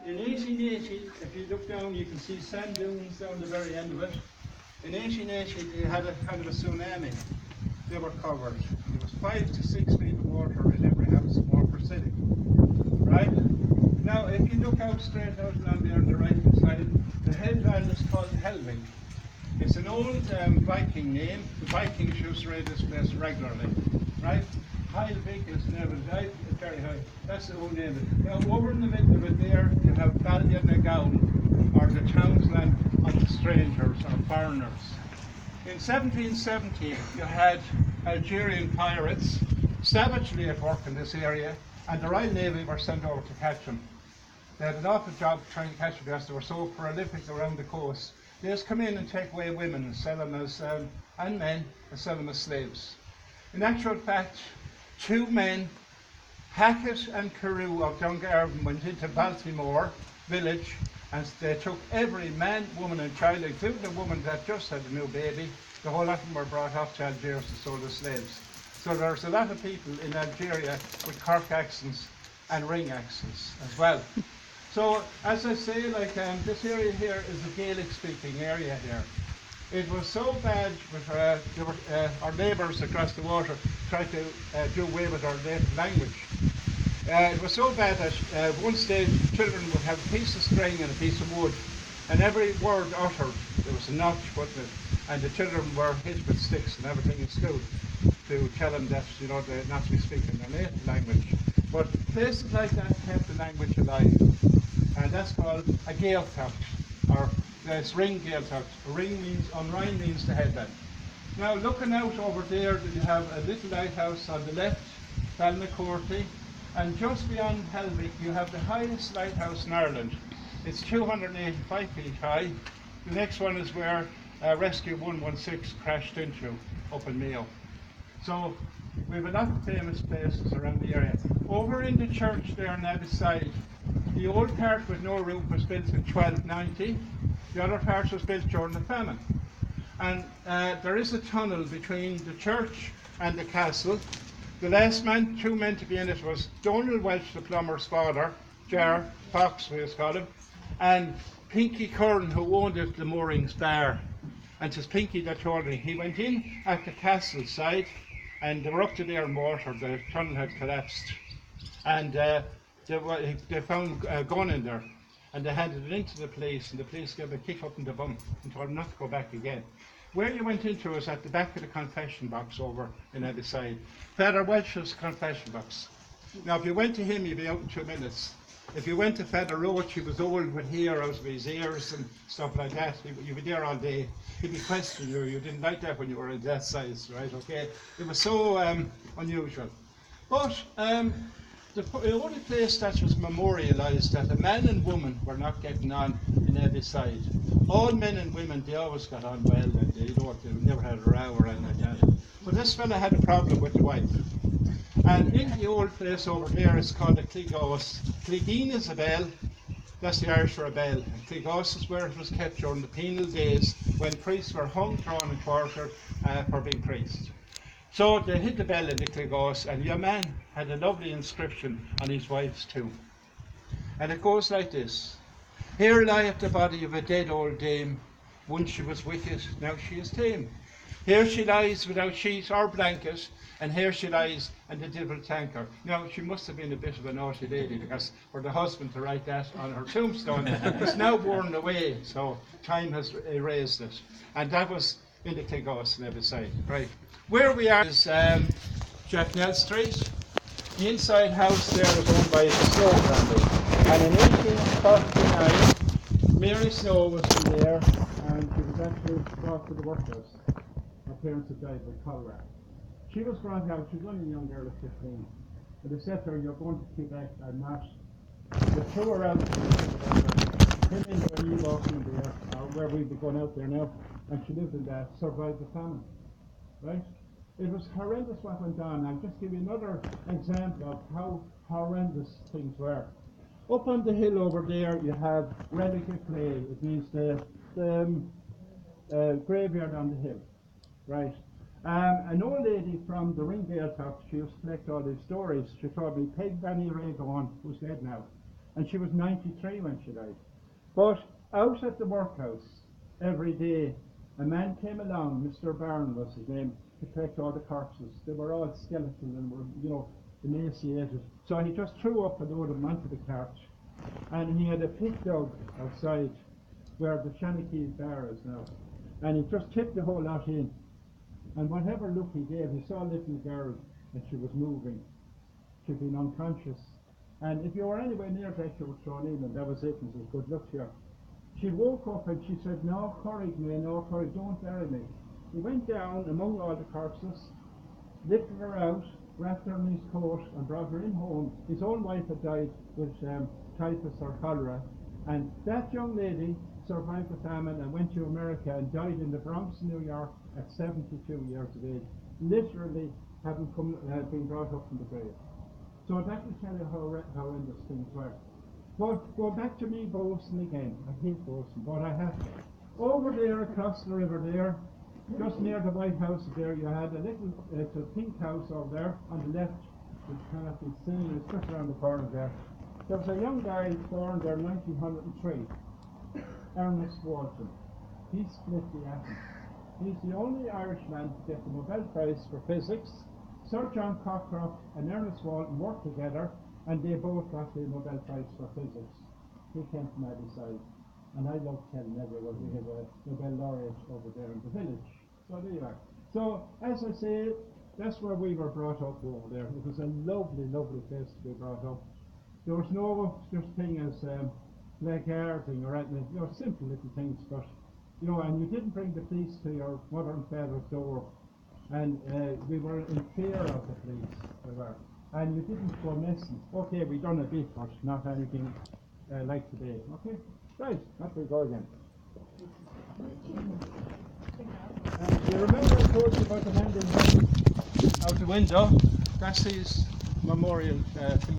in 1880, if you look down, you can see sand dunes down the very end of it. In 1880, they had a kind of a tsunami. They were covered. There was 5 to 6 feet of water in every house in Walker City. Right? Now, if you look out straight out along there on the right hand side, the headland is called Helvig. It's an old Viking name. The Vikings used to raid this place regularly. Right? Helvig is never died, it's very high. That's the old name. Now, over in the middle of it there, you have Ballinagowne, or the townsland of the strangers or foreigners. In 1770, you had Algerian pirates savagely at work in this area, and the Royal Navy were sent over to catch them. They had an awful job trying to catch them because they were so prolific around the coast. They just come in and take away women and sell them as, and men, and sell them as slaves. In actual fact, 2 men, Hackett and Carew of Dungarvan, went into Baltimore village and they took every man, woman and child, including the woman that just had a new baby. The whole lot of them were brought off to Algiers and sold as slaves. So there's a lot of people in Algeria with Cork accents and ring accents as well. So as I say, like this area here is a Gaelic speaking area here. It was so bad with our neighbours across the water tried to do away with our native language. It was so bad that one stage children would have a piece of string and a piece of wood, and every word uttered, there was a notch put in it, and the children were hit with sticks and everything in school to tell them that, you know, they're not to be speaking their native language. But places like that kept the language alive, and that's called a Gaeltacht, or it's ring Gaeltacht. Ring means, Unrein means the headland. Now looking out over there, you have a little lighthouse on the left, Balnacorty, and just beyond Helvig you have the highest lighthouse in Ireland. It's 285 feet high. The next one is where Rescue 116 crashed into, up in Mayo. So we have a lot of famous places around the area. Over in the church there on the other side, the old part with no roof was built in 1290. The other part was built during the famine. And there is a tunnel between the church and the castle. The last man, 2 men to be in it, was Donald Welch, the plumber's father, Jar Fox, we just call him, and Pinky Curran, who owned it, the Moorings Bar. And it's Pinky that told me. He went in at the castle side, and they were up to there in water. The tunnel had collapsed, and they found a gun in there, and they handed it into the police, and the police gave a kick up in the bum and told them not to go back again. Where you went into was at the back of the confession box over in the side. Father Welch's confession box. Now, if you went to him, you'd be out in 2 minutes. If you went to Father Roach, he was old with hair out of his ears and stuff like that. You'd be there all day. He'd be questioning you. You didn't like that when you were in that size, right? Okay. It was so unusual. But the only place that was memorialised that a man and woman were not getting on in every side. All men and women, they always got on well, and they never had a row or anything like that. But this fella had a problem with the wife. And in the old place over there, it's called a Cleagos. Cleageen is a bell, that's the Irish for a bell. And Cleagos is where it was kept during the penal days when priests were hung, drawn and quartered for being priests. So they hid the bell in the Cleagos, and your man had a lovely inscription on his wife's tomb. And it goes like this: Here lieth the body of a dead old dame. Once she was wicked, now she is tame. Here she lies without sheet or blanket, and here she lies, and the devil thank her. Now, she must have been a bit of a naughty lady, because for the husband to write that on her tombstone, it's now worn away, so time has erased it. And that was in the Cleagos on every side. Right. Where we are is Jacknell Street. The inside house there is owned by the Snow family. And in 1849, Mary Snow was from there, and she was actually brought to the workhouse. Her parents had died with cholera. She was brought out, she was only a young girl at 15. But they said to her, you're going to Quebec, I'm not. They threw her out, came in where you walking in there, or where we'd be going out there now, and she lived in that, survived the famine. Right? It was horrendous what went on. I'll just give you another example of how horrendous things were. Up on the hill over there, you have Relica Clay. It means the graveyard on the hill. Right. An old lady from the Ring Gaeltacht, she used to collect all these stories. She told me Peg Banny Ray Gowan, who's dead now. and she was 93 when she died. But out at the workhouse every day, a man came along, Mr. Barron was his name, to collect all the corpses. They were all skeletal and were, emaciated. So he just threw up a load of them onto the cart, and he had a pit dug outside where the Shanachie bar is now, and he just tipped the whole lot in. And whatever look he gave, he saw a little girl, and she was moving. She'd been unconscious. And if you were anywhere near that, you were thrown in, and that was it, and says, good luck to you. She woke up and she said, no courage, man, no courage, don't bury me. He went down among all the corpses, lifted her out, wrapped her in his coat, and brought her in home. His own wife had died with typhus or cholera, and that young lady survived the famine and went to America and died in the Bronx, New York, at 72 years of age, literally having been brought up from the grave. So that will tell you how horrendous things were. But go back to me boasting again. I hate boasting, but I have to. Over there across the river there, just near the White House there, you had a little it's a pink house over there on the left, which cannot be seen, it's just around the corner there. There was a young guy born there in 1903, Ernest Walton. He split the atom. He's the only Irishman to get the Nobel Prize for Physics. Sir John Cockcroft and Ernest Walton worked together, and they both got the Nobel Prize for Physics. He came from either side. And I love telling everyone we have a Nobel laureate over there in the village. So there you are. So, as I say, that's where we were brought up over there. It was a lovely, lovely place to be brought up. There was no such thing as blackguarding or anything, simple little things, but, and you didn't bring the police to your mother and father's door, and we were in fear of the police, we were. And you didn't go missing. Okay, we done a bit, but not anything like today. Okay? Right, up we go again. And you remember I told you about the man out the window? That's his memorial